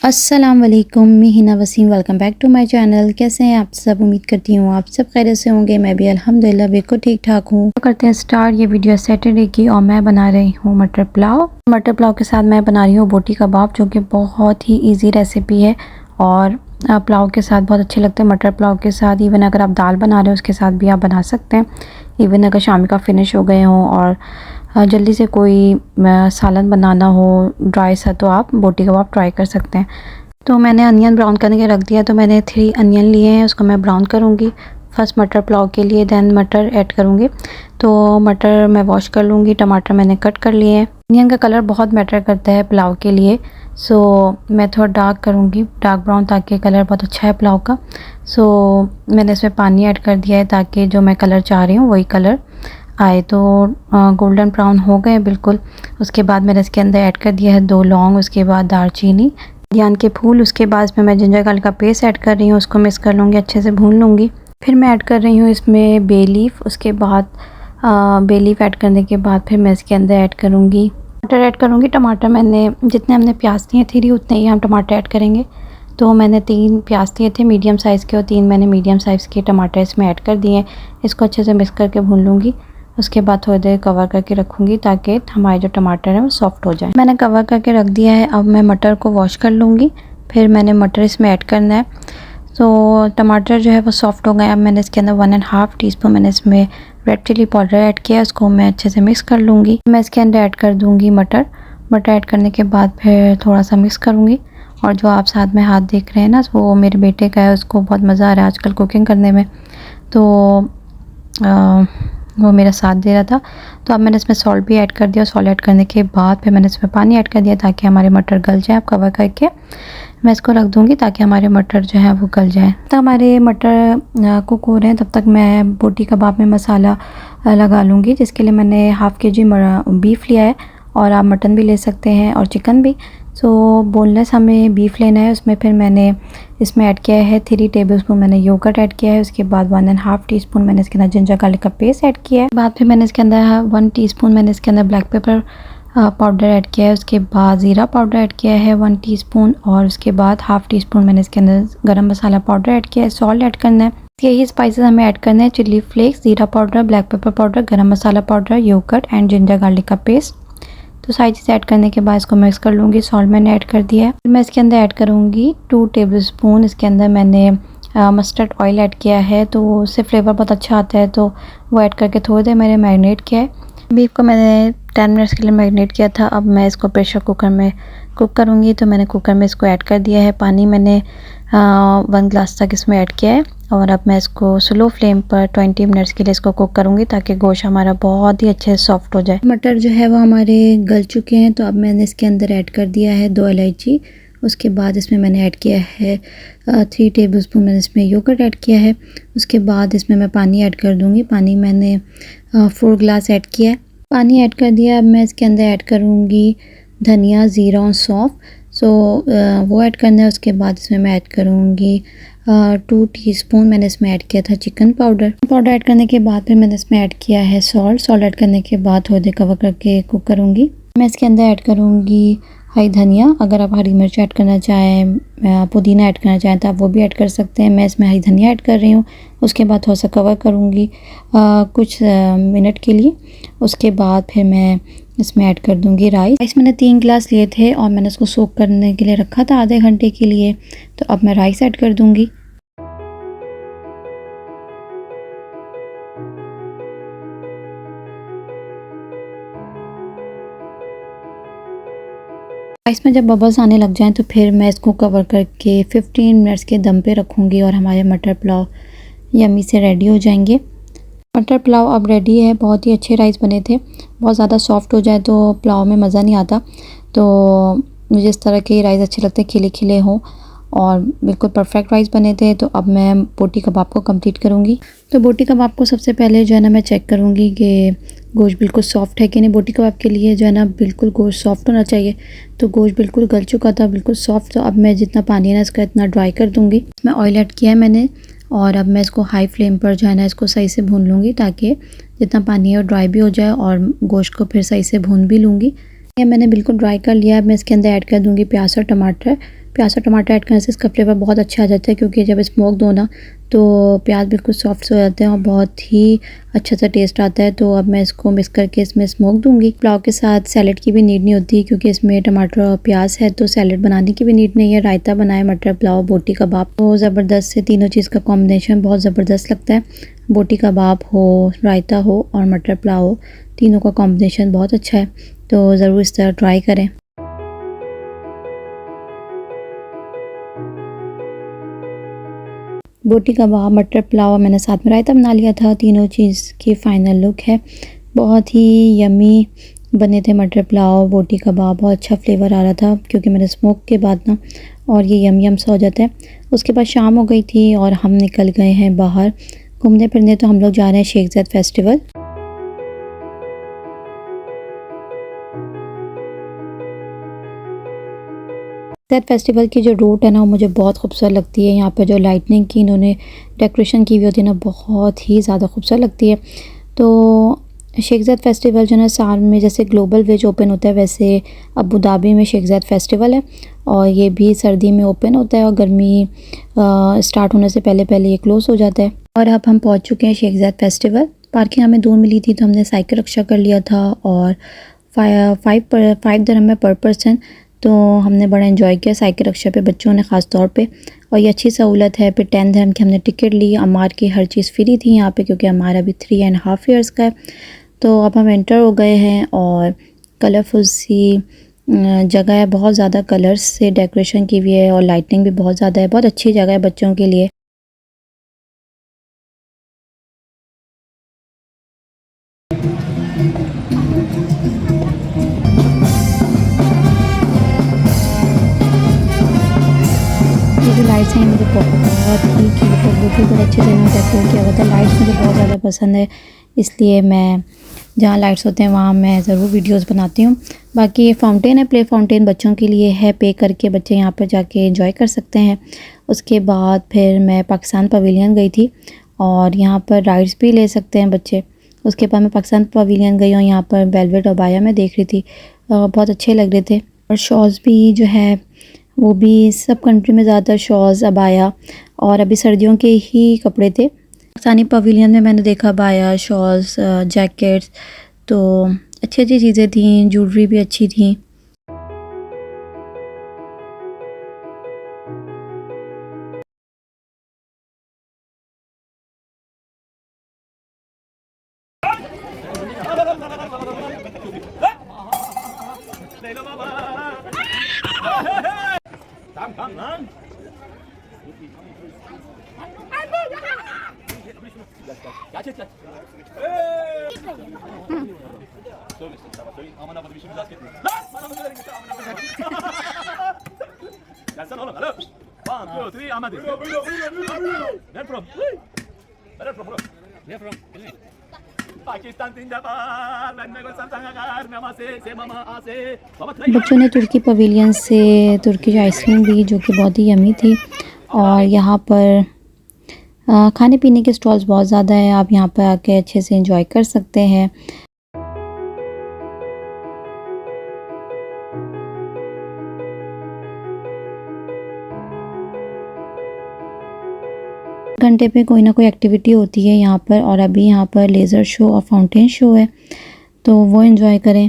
अस्सलाम वालेकुम, मैं Hina Wasim. Welcome back to my channel. कैसे हैं आप सब? उम्मीद करती हूँ आप सब खैरियत से होंगे। मैं भी अल्हम्दुलिल्लाह बिल्कुल ठीक ठाक हूँ। तो करते हैं स्टार्ट ये वीडियो सैटरडे की, और मैं बना रही हूँ मटर पुलाव। मटर पुलाव के साथ मैं बना रही हूँ बोटी कबाब, जो कि बहुत ही ईजी रेसिपी है और पुलाव के साथ बहुत अच्छे लगते हैं। मटर पुलाव के साथ इवन अगर आप दाल बना रहे हो उसके साथ भी आप बना सकते हैं। इवन अगर शाम का फिनिश हो गए हों और जल्दी से कोई सालन बनाना हो ड्राई सा, तो आप बोटी कबाब ट्राई कर सकते हैं। तो मैंने अनियन ब्राउन करने के रख दिया, तो मैंने 3 अनियन लिए हैं, उसको मैं ब्राउन करूँगी फर्स्ट मटर पुलाव के लिए, देन मटर ऐड करूँगी। तो मटर मैं वॉश कर लूँगी। टमाटर मैंने कट कर लिए हैं। अनियन का कलर बहुत मैटर करता है पुलाव के लिए, सो मैं थोड़ा डार्क करूँगी, डार्क ब्राउन, ताकि कलर बहुत अच्छा है पुलाव का। सो मैंने इसमें पानी ऐड कर दिया है ताकि जो मैं कलर चाह रही हूँ वही कलर आए। तो गोल्डन ब्राउन हो गए बिल्कुल। उसके बाद मैंने इसके अंदर ऐड कर दिया है 2 लौंग, उसके बाद दालचीनी, ध्यान के फूल। उसके बाद इसमें मैं जिंजर गार्लिक का पेस्ट ऐड कर रही हूँ, उसको मिक्स कर लूँगी, अच्छे से भून लूँगी। फिर मैं ऐड कर रही हूँ इसमें बे लीफ। उसके बाद बे लीफ ऐड करने के बाद फिर मैं इसके अंदर ऐड करूँगी टमाटर ऐड करूँगी। टमाटर मैंने जितने हमने प्याज लिए 3 उतने ही हम टमाटर ऐड करेंगे। तो मैंने 3 प्याज लिए थे मीडियम साइज़ के, और 3 मैंने मीडियम साइज़ के टमाटर इसमें ऐड कर दिए। इसको अच्छे से मिक्स करके भून लूँगी। उसके बाद थोड़ी देर कवर करके रखूँगी ताकि हमारे जो टमाटर है वो सॉफ्ट हो जाए। मैंने कवर करके रख दिया है। अब मैं मटर को वॉश कर लूँगी, फिर मैंने मटर इसमें ऐड करना है। तो टमाटर जो है वो सॉफ्ट हो गए। अब मैंने इसके अंदर 1.5 टीस्पून मैंने इसमें रेड चिली पाउडर ऐड किया, उसको मैं अच्छे से मिक्स कर लूँगी। मैं इसके अंदर ऐड कर दूँगी मटर ऐड करने के बाद फिर थोड़ा सा मिक्स करूँगी। और जो आप साथ में हाथ देख रहे हैं ना, वो मेरे बेटे का है, उसको बहुत मज़ा आ रहा है आजकल कुकिंग करने में, तो वो मेरा साथ दे रहा था। तो अब मैंने इसमें सॉल्ट भी ऐड कर दिया। सॉल्ट ऐड करने के बाद फिर मैंने इसमें पानी ऐड कर दिया ताकि हमारे मटर गल जाए। अब कवर करके मैं इसको रख दूँगी ताकि हमारे मटर जो है वो गल जाए। तब हमारे मटर कुक हो रहे हैं, तब तक मैं बोटी कबाब में मसाला लगा लूँगी, जिसके लिए मैंने हाफ़ kg बीफ लिया है, और आप मटन भी ले सकते हैं और चिकन भी। सो बोनलेस हमें बीफ लेना है। उसमें फिर मैंने इसमें ऐड किया है 3 टेबलस्पून मैंने योगर्ट ऐड किया है। उसके बाद 1.5 टीस्पून मैंने इसके अंदर जिंजर गार्लिक का पेस्ट ऐड किया है। बाद फिर मैंने इसके अंदर 1 टीस्पून मैंने इसके अंदर ब्लैक पेपर पाउडर ऐड किया है। उसके बाद ज़ीरा पाउडर ऐड किया है 1 टीस्पून, और उसके बाद हाफ़ टीस्पून मैंने इसके अंदर गरम मसाला पाउडर ऐड किया है। सॉल्ट ऐड करना है। यही स्पाइसेस हमें ऐड करने हैं: चिली फ्लेक्स, ज़ीरा powder, black pepper powder, garam masala powder, yogurt and ginger garlic का पेस्ट। तो सारी चीज़ें ऐड करने के बाद इसको मिक्स कर लूँगी। सॉल्ट मैंने ऐड कर दिया है। फिर मैं इसके अंदर ऐड करूँगी 2 टेबलस्पून, इसके अंदर मैंने मस्टर्ड ऑयल ऐड किया है, तो उससे फ्लेवर बहुत अच्छा आता है, तो वो ऐड करके थोड़ी देर मैंने मैरिनेट किया है। बीफ को मैंने 10 मिनट्स के लिए मैरिनेट किया था। अब मैं इसको प्रेशर कुकर में कुक करूँगी, तो मैंने कुकर में इसको ऐड कर दिया है। पानी मैंने 1 ग्लास तक इसमें ऐड किया है, और अब मैं इसको स्लो फ्लेम पर 20 मिनट्स के लिए इसको कुक करूँगी ताकि गोश्त हमारा बहुत ही अच्छे से सॉफ्ट हो जाए। मटर जो है वो हमारे गल चुके हैं, तो अब मैंने इसके अंदर ऐड कर दिया है 2 इलायची। उसके बाद इसमें मैंने ऐड किया है 3 टेबलस्पून मैंने इसमें योगर्ट ऐड किया है। उसके बाद इसमें मैं पानी ऐड कर दूँगी। पानी मैंने 4 ग्लास ऐड किया है। पानी ऐड कर दिया। अब मैं इसके अंदर ऐड करूँगी धनिया, ज़ीरा और सौंफ। सो वो ऐड करना है। उसके बाद इसमें मैं ऐड करूँगी 2 टीस्पून मैंने इसमें ऐड किया था चिकन पाउडर ऐड करने के बाद फिर मैंने इसमें ऐड किया है सॉल्ट ऐड करने के बाद थोड़ी देर कवर करके कुक करूँगी। मैं इसके अंदर ऐड करूँगी हरी धनिया। अगर आप हरी मिर्च ऐड करना चाहें, पुदीना ऐड करना चाहें, तो आप वो भी ऐड कर सकते हैं। मैं इसमें हरी धनिया ऐड कर रही हूँ। उसके बाद थोड़ा सा कवर करूँगी कुछ मिनट के लिए। उसके बाद फिर मैं इसमें ऐड कर दूँगी राइस मैंने 3 गिलास लिए थे, और मैंने इसको सोक करने के लिए रखा था आधे घंटे के लिए। तो अब मैं राइस ऐड कर दूँगी। राइस में जब बबल्स आने लग जाएं तो फिर मैं इसको कवर करके 15 मिनट्स के दम पे रखूँगी, और हमारे मटर पुलाव यम्मी से रेडी हो जाएंगे। मटर पुलाव अब रेडी है। बहुत ही अच्छे राइस बने थे। बहुत ज़्यादा सॉफ्ट हो जाए तो पुलाव में मज़ा नहीं आता, तो मुझे इस तरह के राइस अच्छे लगते हैं, खिले खिले हों, और बिल्कुल परफेक्ट राइस बने थे। तो अब मैं बोटी कबाब को कंप्लीट करूँगी। तो बोटी कबाब को सबसे पहले जो है ना मैं चेक करूँगी कि गोश्त बिल्कुल सॉफ्ट है कि नहीं। बोटी कबाब के लिए जो है ना बिल्कुल गोश्त सॉफ्ट होना चाहिए। तो गोश्त बिल्कुल गल चुका था, बिल्कुल सॉफ्ट। तो अब मैं जितना पानी है ना इसका इतना ड्राई कर दूँगी। इसमें ऑयल ऐड किया है मैंने, और अब मैं इसको हाई फ्लेम पर जो है ना इसको सही से भून लूँगी, ताकि जितना पानी है वो ड्राई भी हो जाए, और गोश्त को फिर सही से भून भी लूँगी। ये मैंने बिल्कुल ड्राई कर लिया। अब मैं इसके अंदर ऐड कर दूँगी प्याज और टमाटर। प्याज और टमाटर ऐड करने से इसका फ्लेवर बहुत अच्छा आ जाता है, क्योंकि जब स्मोक दो ना तो प्याज बिल्कुल सॉफ्ट हो जाते हैं और बहुत ही अच्छा सा टेस्ट आता है। तो अब मैं इसको मिक्स करके इसमें स्मोक दूंगी। पुलाव के साथ सैलेड की भी नीड नहीं होती, क्योंकि इसमें टमाटर और प्याज है, तो सैलेड बनाने की भी नीड नहीं है। रायता बनाए, मटर पुलाव, बोटी कबाब, तो ज़बरदस्त से तीनों चीज़ का कॉम्बिनेशन बहुत ज़बरदस्त लगता है। बोटी कबाब हो, रायता हो और मटर पुलाव हो, तीनों का कॉम्बिनेशन बहुत अच्छा है। तो ज़रूर इस तरह ट्राई करें। बोटी कबाब, मटर पुलाव, मैंने साथ में रायता बना लिया था। तीनों चीज़ की फ़ाइनल लुक है। बहुत ही यमी बने थे मटर पुलाव, बोटी कबाब, बहुत अच्छा फ्लेवर आ रहा था, क्योंकि मैंने स्मोक के बाद ना और ये यम सा हो जाता है। उसके बाद शाम हो गई थी और हम निकल गए हैं बाहर घूमने फिरने। तो हम लोग जा रहे हैं शेख ज़ैद फेस्टिवल। ज़ैद फेस्टिवल की जो रूट है ना, वो मुझे बहुत खूबसूरत लगती है। यहाँ पर जो लाइटनिंग की इन्होंने डेकोरेशन की हुई होती है ना, बहुत ही ज़्यादा खूबसूरत लगती है। तो शेख ज़ैद फेस्टिवल जो है ना, साल में जैसे ग्लोबल विलेज ओपन होता है, वैसे अबू धाबी में शेख ज़ैद फेस्टिवल है, और ये भी सर्दी में ओपन होता है और गर्मी स्टार्ट होने से पहले पहले ये क्लोज़ हो जाता है। और अब हम पहुँच चुके हैं शेख ज़ैद फेस्टिवल। पार्किंग हमें दूर मिली थी, तो हमने साइकिल रिक्शा कर लिया था, और 5 दिरहम में पर पर्सन। तो हमने बड़ा एंजॉय किया साइकिल रिक्शा पे, बच्चों ने ख़ास तौर पे, और ये अच्छी सहूलत है। फिर 10 दिरहम की हमने टिकट ली। अमार की हर चीज़ फ्री थी यहाँ पे, क्योंकि अमार अभी 3.5 ईयर्स का है। तो अब हम एंटर हो गए हैं, और कलरफुल सी जगह है, बहुत ज़्यादा कलर्स से डेकोरेशन की हुई है, और लाइटिंग भी बहुत ज़्यादा है। बहुत अच्छी जगह है बच्चों के लिए। ये जो लाइट्स हैं मुझे बहुत ही क्यूट और बिल्कुल बहुत अच्छे से इन्होंने डेकोरेट किया हुआ था। लाइट्स मुझे बहुत ज़्यादा पसंद है, इसलिए मैं जहाँ लाइट्स होते हैं वहाँ मैं ज़रूर वीडियोस बनाती हूँ। बाकी ये फाउंटेन है, प्ले फाउंटेन बच्चों के लिए है, पे करके बच्चे यहाँ पर जाके एंजॉय कर सकते हैं। उसके बाद फिर मैं पाकिस्तान पवेलियन गई थी, और यहाँ पर राइड्स भी ले सकते हैं बच्चे। उसके बाद मैं पाकिस्तान पवेलियन गई और यहाँ पर वेलवेट अबाया मैं देख रही थी, बहुत अच्छे लग रहे थे। और शॉल्स भी जो है वो भी सब कंट्री में ज़्यादा शॉल्स, अबाया, और अभी सर्दियों के ही कपड़े थे। पाकिस्तानी पवेलियन में मैंने देखा अबाया, शॉल्स, जैकेट्स, तो अच्छी अच्छी चीज़ें थी, ज्वेलरी भी अच्छी थी। Gelsene oğlum, alo. 1, 2, 3, Ahmet. Where from? Where from? Where from? Pakistan जिंदाबाद, मैं को संसार में से मामा से। बच्चों ने तुर्की पवेलियन से तुर्की आइसक्रीम ली, जो कि बहुत ही यमी थी। और यहाँ पर खाने पीने के स्टॉल्स बहुत ज़्यादा हैं, आप यहाँ पर आके अच्छे से एंजॉय कर सकते हैं। घंटे पे कोई ना कोई एक्टिविटी होती है यहाँ पर, और अभी यहाँ पर लेज़र शो और फाउंटेन शो है, तो वो एंजॉय करें।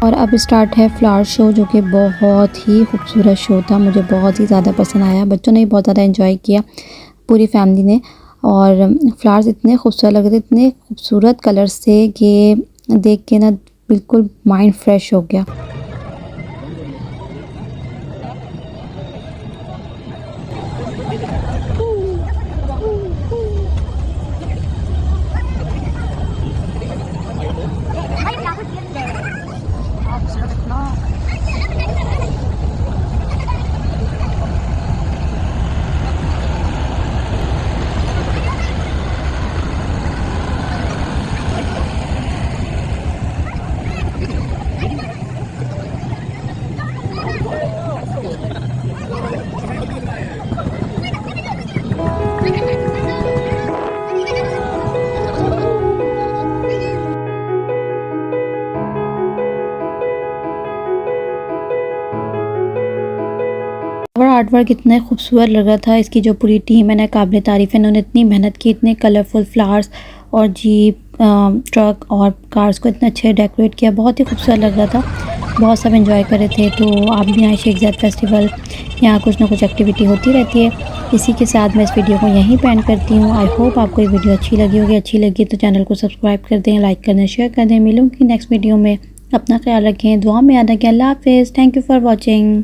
और अब स्टार्ट है फ्लावर शो, जो कि बहुत ही खूबसूरत शो था, मुझे बहुत ही ज़्यादा पसंद आया। बच्चों ने भी बहुत ज़्यादा एंजॉय किया, पूरी फैमिली ने। और फ्लावर्स इतने खूबसूरत लग रहे थे, इतने खूबसूरत कलर्स थे कि देख के ना बिल्कुल माइंड फ्रेश हो गया। आर्ट वर्क इतना खूबसूरत लग रहा था। इसकी जो पूरी टीम है ना, काबिल तारीफ़ है, इन्होंने इतनी मेहनत की, इतने कलरफुल फ्लावर्स और जीप, ट्रक और कार्स को इतने अच्छे डेकोरेट किया, बहुत ही खूबसूरत लग रहा था। बहुत सब एंजॉय कर रहे थे। तो आप भी आए शेख ज़ायद फेस्टिवल, यहाँ कुछ ना कुछ एक्टिविटी होती रहती है। इसी के साथ मैं इस वीडियो को यहीं पे एंड करती हूँ। आई होप आपको ये वीडियो अच्छी लगी होगी। अच्छी लगी तो चैनल को सब्सक्राइब कर दें, लाइक कर दें, शेयर कर दें। मिलूँगी नेक्स्ट वीडियो में। अपना ख्याल रखें, दुआ में याद रखें। अल्लाह हाफ़िज़। Thank you for watching.